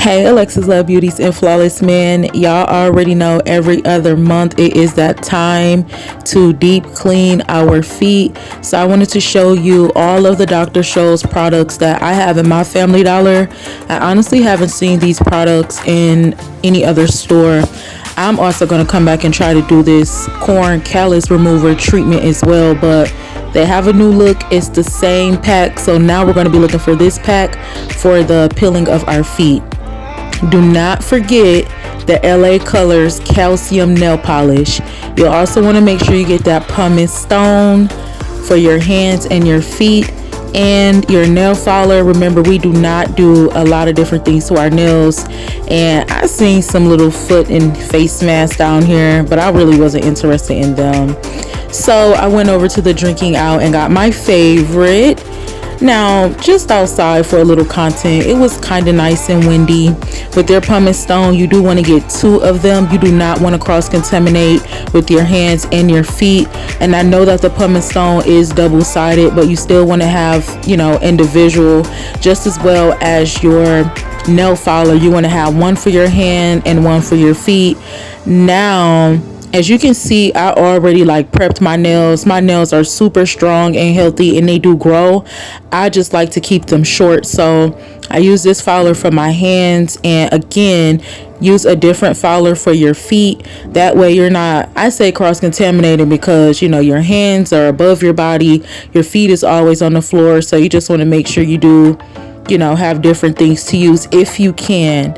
Hey Alexis Love Beauties and Flawless Man, y'all already know every other month it is that time to deep clean our feet. So I wanted to show you all of the Dr. Scholl's products that I have in my Family Dollar. I honestly haven't seen these products in any other store. I'm also going to come back and try to do this corn callus remover treatment as well, but they have a new look. It's the same pack, so now we're going to be looking for this pack for the peeling of our feet. Do not forget the LA Colors calcium nail polish. You'll also want to make sure you get that Pumice Stone for your hands and your feet, and your nail filer. Remember, we do not do a lot of different things to our nails, and I seen some little foot and face masks down here, but I really wasn't interested in them. So I went over to the drinking out and got my favorite. Now, just outside for a little content, it was kind of nice and windy. With their Pumice Stone, you do want to get 2 of them. You do not want to cross-contaminate with your hands and your feet. And I know that the Pumice Stone is double-sided, but you still want to have, individual, just as well as your nail filer. You want to have one for your hand and one for your feet. Now, as you can see, I already prepped my nails. My nails are super strong and healthy, and they do grow. I just like to keep them short, so I use this filer for my hands, and again, use a different filer for your feet. That way you're not, I say, cross-contaminated, because your hands are above your body, your feet is always on the floor, so you just want to make sure you do have different things to use if you can.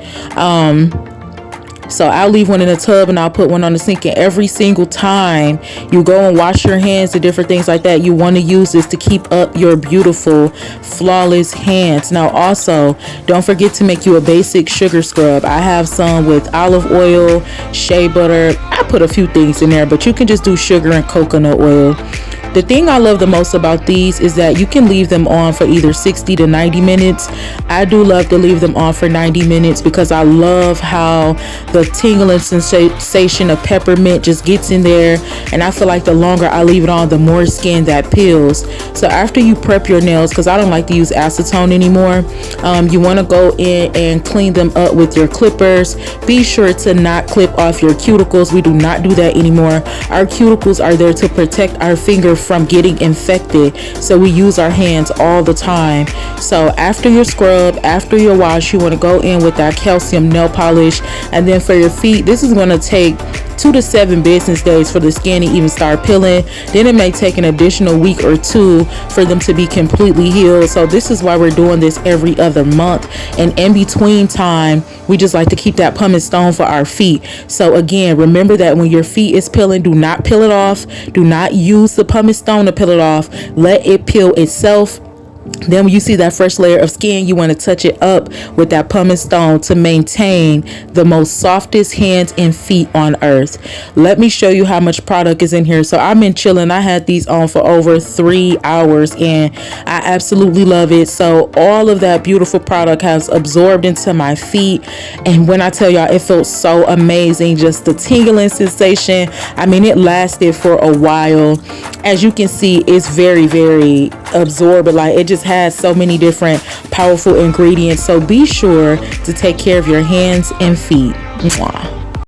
So I'll leave one in the tub and I'll put one on the sink, and every single time you go and wash your hands and different things like that, you want to use this to keep up your beautiful, flawless hands. Now also, don't forget to make you a basic sugar scrub. I have some with olive oil, shea butter. I put a few things in there, but you can just do sugar and coconut oil. The thing I love the most about these is that you can leave them on for either 60 to 90 minutes. I do love to leave them on for 90 minutes because I love how the tingling sensation of peppermint just gets in there, and I feel like the longer I leave it on, the more skin that peels. So after you prep your nails, because I don't like to use acetone anymore, you want to go in and clean them up with your clippers. Be sure to not clip off your cuticles. We do not do that anymore. Our cuticles are there to protect our finger from getting infected, so we use our hands all the time. So after your scrub, after your wash, you want to go in with that calcium nail polish, and then for your feet, this is going to take 2 to 7 business days for the skin to even start peeling. Then it may take an additional week or 2 for them to be completely healed. So this is why we're doing this every other month, and in between time we just like to keep that Pumice Stone for our feet. So again, remember that when your feet is peeling, do not peel it off. Do not use the Pumice Stone to peel it off. Let it peel itself. Then when you see that fresh layer of skin, you want to touch it up with that Pumice Stone to maintain the most softest hands and feet on earth. Let me show you how much product is in here. So I've been chilling. I had these on for over 3 hours, and I absolutely love it. So all of that beautiful product has absorbed into my feet, and when I tell y'all, it felt so amazing. Just the tingling sensation, I mean, it lasted for a while. As you can see, it's very, very absorbent. It just has so many different powerful ingredients. So be sure to take care of your hands and feet. Mwah.